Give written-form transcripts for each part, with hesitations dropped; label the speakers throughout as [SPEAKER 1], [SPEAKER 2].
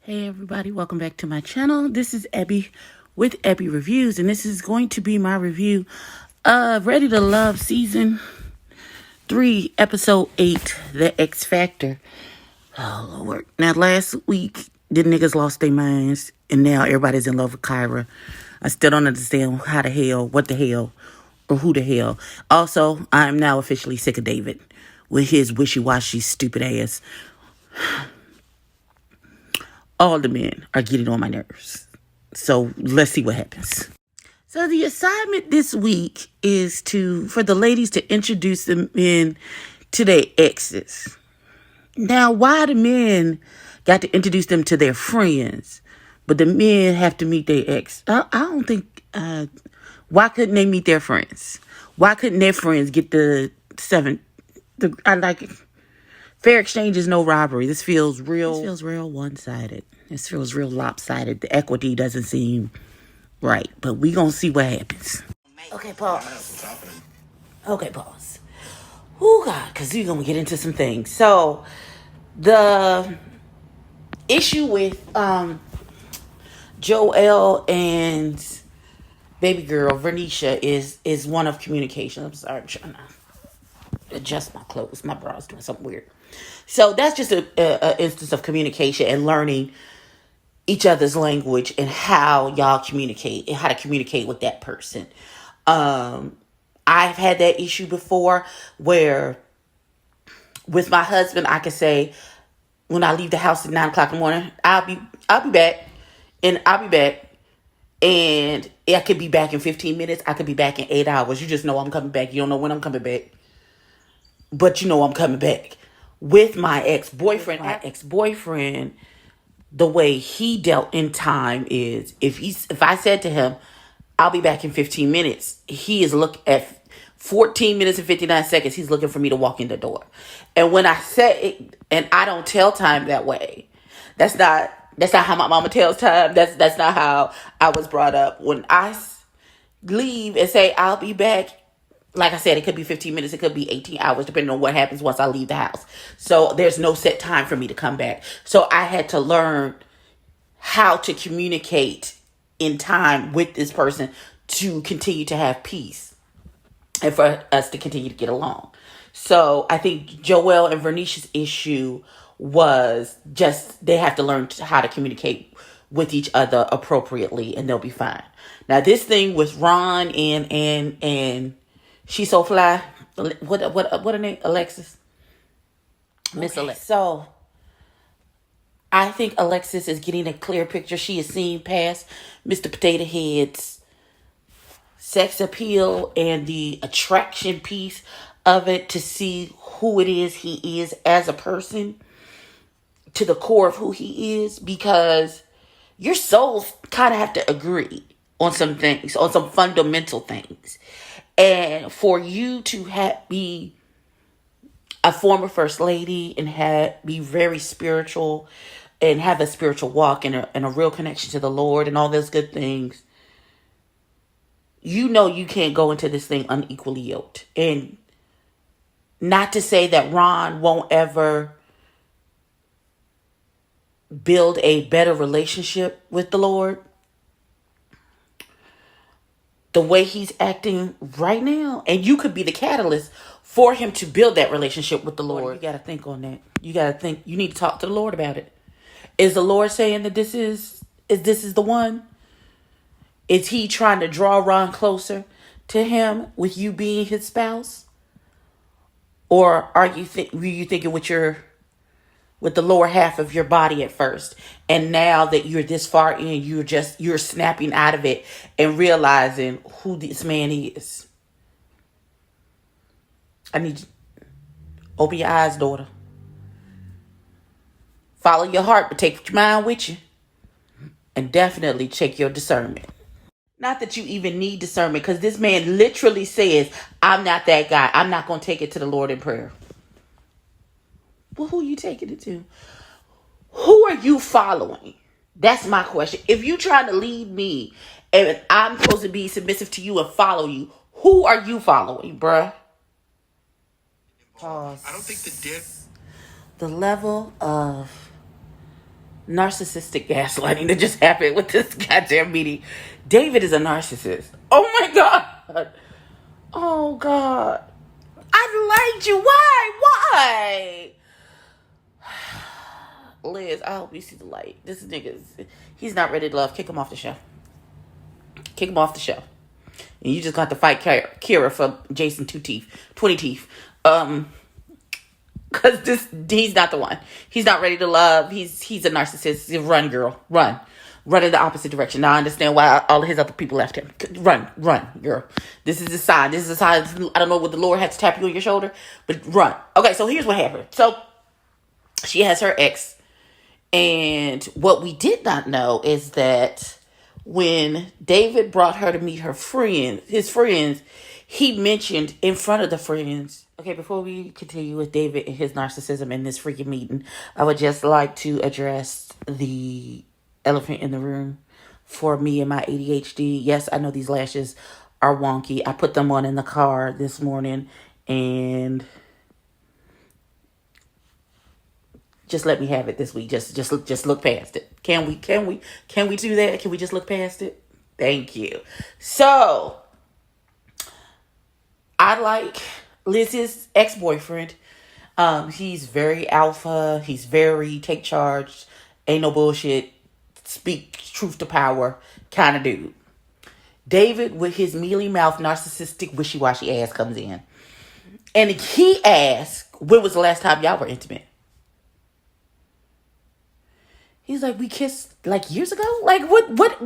[SPEAKER 1] Hey everybody, welcome back to my channel. This is Abby with Abby Reviews, and this is going to be my review of Ready to Love Season 3, Episode 8, The X Factor. Oh Lord. Now last week, the niggas lost their minds, and now everybody's in love with Kyra. I still don't understand how the hell, what the hell, or who the hell. Also, I am now officially sick of David with his wishy-washy stupid ass. All the men are getting on my nerves. So let's see what happens. So the assignment this week is for the ladies to introduce the men to their exes. Now, why the men got to introduce them to their friends, but the men have to meet their ex? I don't think, why couldn't they meet their friends? Why couldn't their friends get I like it. Fair exchange is no robbery. This feels real one-sided. This feels real lopsided. The equity doesn't seem right. But we gonna see what happens. Okay, pause. Oh, God, because we're gonna get into some things. So, the issue with Joel and baby girl Vernisha is one of communication. I'm sorry, I'm trying to adjust my clothes. My bra's doing something weird. So that's just a instance of communication and learning each other's language and how y'all communicate and how to communicate with that person. I've had that issue before where with my husband, I can say when I leave the house at 9:00 in the morning, I'll be back, and I'll be back. And I could be back in 15 minutes. I could be back in 8 hours. You just know I'm coming back. You don't know when I'm coming back, but you know I'm coming back. With my ex-boyfriend, the way he dealt in time is if I said to him, I'll be back in 15 minutes, he is look at 14 minutes and 59 seconds, he's looking for me to walk in the door. And when I say it, and I don't tell time that way, that's not how my mama tells time. That's not how I was brought up. When I leave and say I'll be back, like I said, it could be 15 minutes, it could be 18 hours, depending on what happens once I leave the house. So there's no set time for me to come back. So I had to learn how to communicate in time with this person to continue to have peace and for us to continue to get along. So I think Joel and Vernisha's issue was just they have to learn how to communicate with each other appropriately, and they'll be fine. Now this thing with Ron and She's So Fly, what her name? Alexis, Miss Alexis. So I think Alexis is getting a clear picture. She is seeing past Mr. Potato Head's sex appeal and the attraction piece of it to see who it is he is as a person, to the core of who he is, because your souls kind of have to agree on some things, on some fundamental things. And for you to be a former first lady and be very spiritual and have a spiritual walk and a real connection to the Lord and all those good things, you know you can't go into this thing unequally yoked. And not to say that Ron won't ever build a better relationship with the Lord. The way he's acting right now, and you could be the catalyst for him to build that relationship with the Lord. You got to think on that. You got to think. You need to talk to the Lord about it. Is the Lord saying that this is the one? Is he trying to draw Ron closer to him with you being his spouse? Or were you thinking with the lower half of your body at first, and now that you're this far in, you're snapping out of it and realizing who this man is? I need you open your eyes, daughter. Follow your heart, but take your mind with you, and definitely check your discernment. Not that you even need discernment, because this man literally says, I'm not that guy. I'm not going to take it to the Lord in prayer. Well, who are you taking it to? Who are you following? That's my question. If you're trying to lead me and I'm supposed to be submissive to you and follow you, who are you following, bruh? Pause. I don't think the level of narcissistic gaslighting that just happened with this goddamn meeting. David is a narcissist. Oh my God. Oh God. I liked you. Why? Liz, I hope you see the light. This nigga, he's not ready to love. Kick him off the show. Kick him off the show. And you just got to fight Kira for Jason 20 teeth. Cause he's not the one. He's not ready to love. He's a narcissist. Run, girl, run in the opposite direction. Now I understand why all of his other people left him. Run, girl. This is a sign. I don't know what the Lord had to tap you on your shoulder, but run. Okay, so here's what happened. So she has her ex, and what we did not know is that when David brought her to meet his friends, he mentioned in front of the friends. Okay, before we continue with David and his narcissism in this freaking meeting, I would just like to address the elephant in the room for me and my ADHD. Yes, I know these lashes are wonky. I put them on in the car this morning, and just let me have it this week. Just look past it. Can we do that? Can we just look past it? Thank you. So I like Liz's ex-boyfriend. He's very alpha. He's very take charge. Ain't no bullshit. Speak truth to power kind of dude. David, with his mealy mouth, narcissistic, wishy-washy ass, comes in. And he asks, when was the last time y'all were intimate? He's like, we kissed like years ago? Like, what?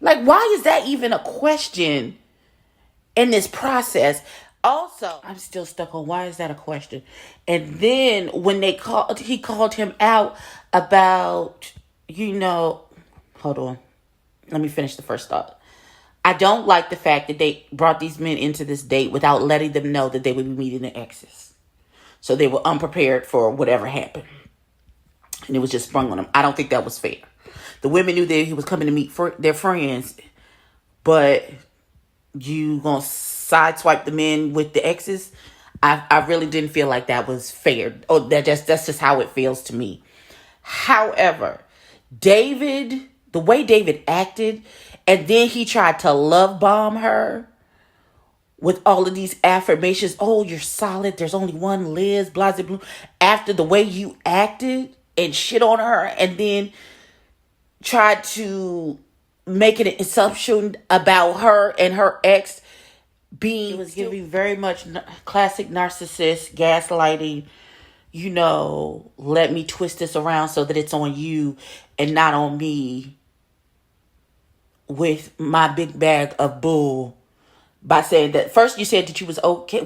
[SPEAKER 1] Like, why is that even a question in this process? Also, I'm still stuck on why is that a question? And then when he called him out about, hold on. Let me finish the first thought. I don't like the fact that they brought these men into this date without letting them know that they would be meeting their exes. So they were unprepared for whatever happened. And it was just sprung on them. I don't think that was fair. The women knew that he was coming to meet their friends, but you gonna sideswipe the men with the exes? I really didn't feel like that was fair. Oh, that's just how it feels to me. However, the way David acted, and then he tried to love bomb her with all of these affirmations. Oh, you're solid. There's only one Liz, blah, blah, blah. After the way you acted and shit on her, and then tried to make an assumption about her and her ex being, it was giving very much classic narcissist gaslighting. Let me twist this around so that it's on you and not on me with my big bag of bull. By saying that, first you said that you was okay.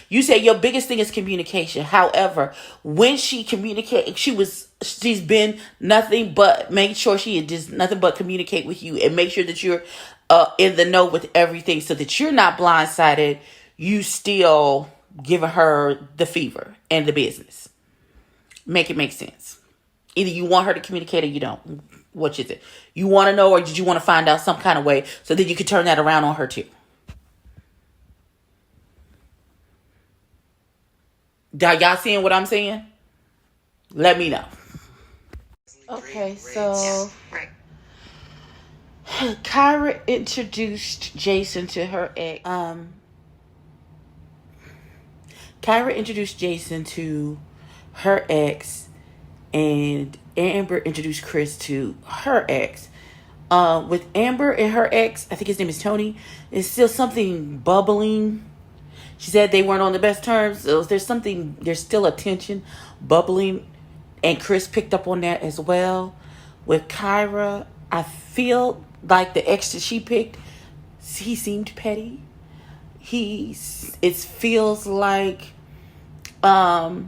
[SPEAKER 1] You said your biggest thing is communication. However, when she communicated, she's been nothing but make sure she does nothing but communicate with you and make sure that you're in the know with everything so that you're not blindsided. You still giving her the fever and the business. Make it make sense. Either you want her to communicate or you don't. Which is it? You want to know, or did you want to find out some kind of way so that you could turn that around on her too? Y'all seeing what I'm saying? Let me know. Okay, so Kyra introduced Jason to her ex. Kyra introduced Jason to her ex, and Amber introduced Chris to her ex. With Amber and her ex, I think his name is Tony, there's still something bubbling. She said they weren't on the best terms. So there's still a tension bubbling. And Chris picked up on that as well. With Kyra, I feel like the ex that she picked, he seemed petty. It feels like, like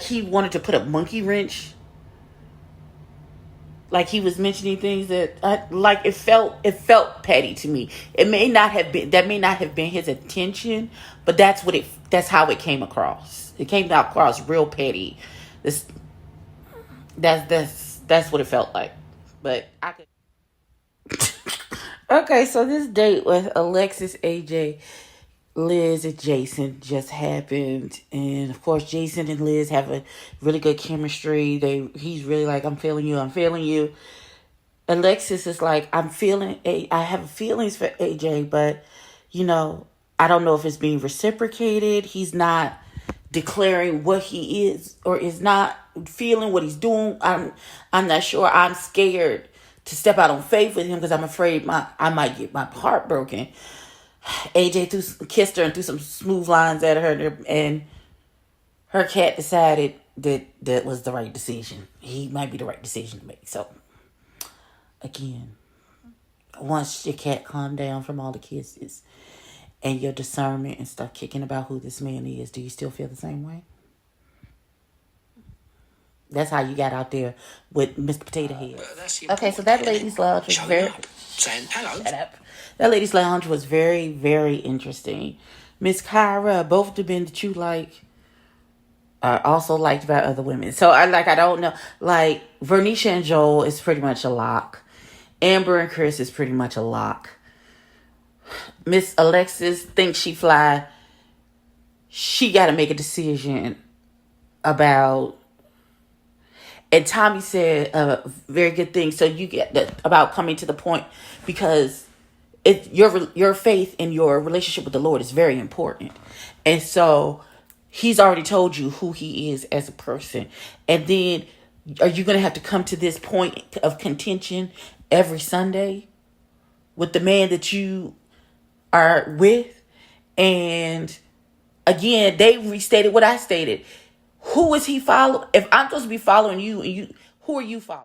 [SPEAKER 1] he wanted to put a monkey wrench. Like he was mentioning things that it felt petty to me. That may not have been his intention, but that's how it came across. It came across real petty. That's what it felt like. But I could. Okay, so this date with Alexis AJ, Liz and Jason just happened, and of course Jason and Liz have a really good chemistry. He's really like, I'm feeling you, I'm feeling you. Alexis is like, I have feelings for AJ, but I don't know if it's being reciprocated. He's not declaring what he is or is not feeling, what he's doing. I'm not sure. I'm scared to step out on faith with him because I'm afraid I might get my heart broken. AJ kissed her and threw some smooth lines at her, and her cat decided that was the right decision. He might be the right decision to make. So, again, once your cat calmed down from all the kisses and your discernment and stuff kicking about who this man is, do you still feel the same way? That's how you got out there with Mr. Potato Head. Okay, so that ladies' lounge was very...
[SPEAKER 2] Saying hello.
[SPEAKER 1] Shut up. That ladies' lounge was very, very interesting. Miss Kyra, both of the men that you like are also liked by other women. So I don't know. Like, Vernisha and Joel is pretty much a lock. Amber and Chris is pretty much a lock. Miss Alexis thinks she fly. She got to make a decision about... And Tommy said a very good thing. So you get that about coming to the point, because your faith in your relationship with the Lord is very important. And so he's already told you who he is as a person. And then are you going to have to come to this point of contention every Sunday with the man that you are with? And again, they restated what I stated. Who is he following? If I'm supposed to be following you, who are you following?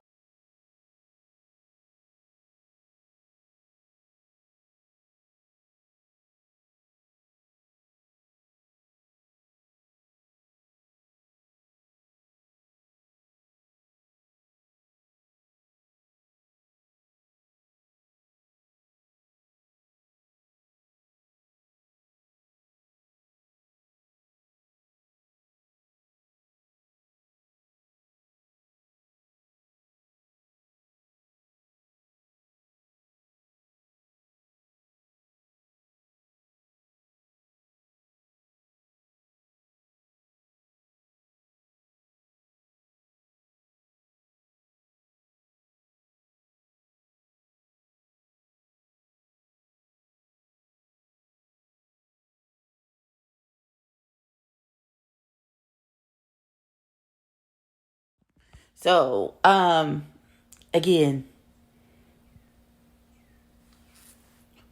[SPEAKER 1] So, again,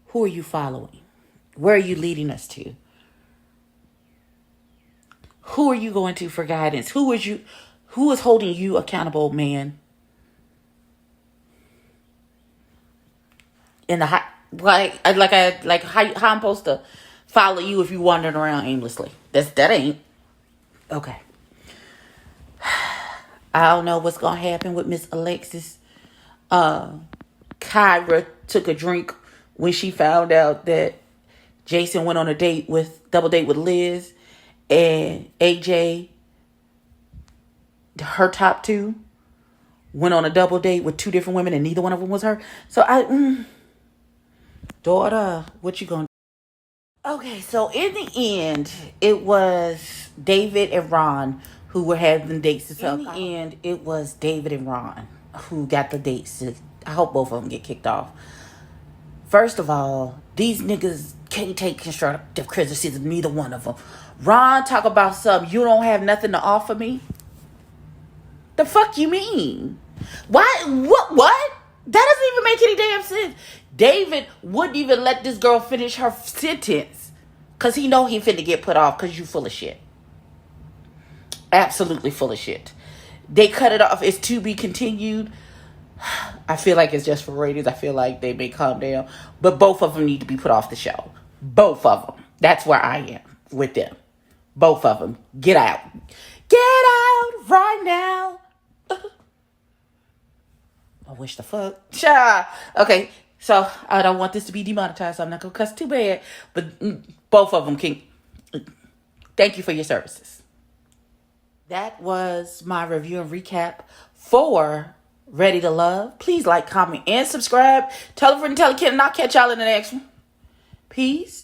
[SPEAKER 1] who are you following? Where are you leading us to? Who are you going to for guidance? Who is holding you accountable, man? In the high, how I'm supposed to follow you if you wandering around aimlessly? That ain't okay. I don't know what's gonna happen with Miss Alexis. Kyra took a drink when she found out that Jason went on a double date with Liz, and AJ, her top two, went on a double date with two different women, and neither one of them was her. So daughter, what you gonna do? Okay, so in the end, it was David and Ron who were having dates. In the end, it was David and Ron who got the dates. I hope both of them get kicked off. First of all, these niggas can't take constructive criticism, neither one of them. Ron talk about something, you don't have nothing to offer me? The fuck you mean? Why? What? That doesn't even make any damn sense. David wouldn't even let this girl finish her sentence because he know he finna get put off because you full of shit. Absolutely full of shit. They cut it off. It's to be continued. I feel like it's just for ratings. I feel like they may calm down. But both of them need to be put off the show. Both of them. That's where I am with them. Both of them. Get out. Get out right now. I wish the fuck. Okay, so I don't want this to be demonetized, so I'm not going to cuss too bad. But both of them can... Thank you for your services. That was my review and recap for Ready to Love. Please like, comment, and subscribe. Tell a friend, tell a kid, and I'll catch y'all in the next one. Peace.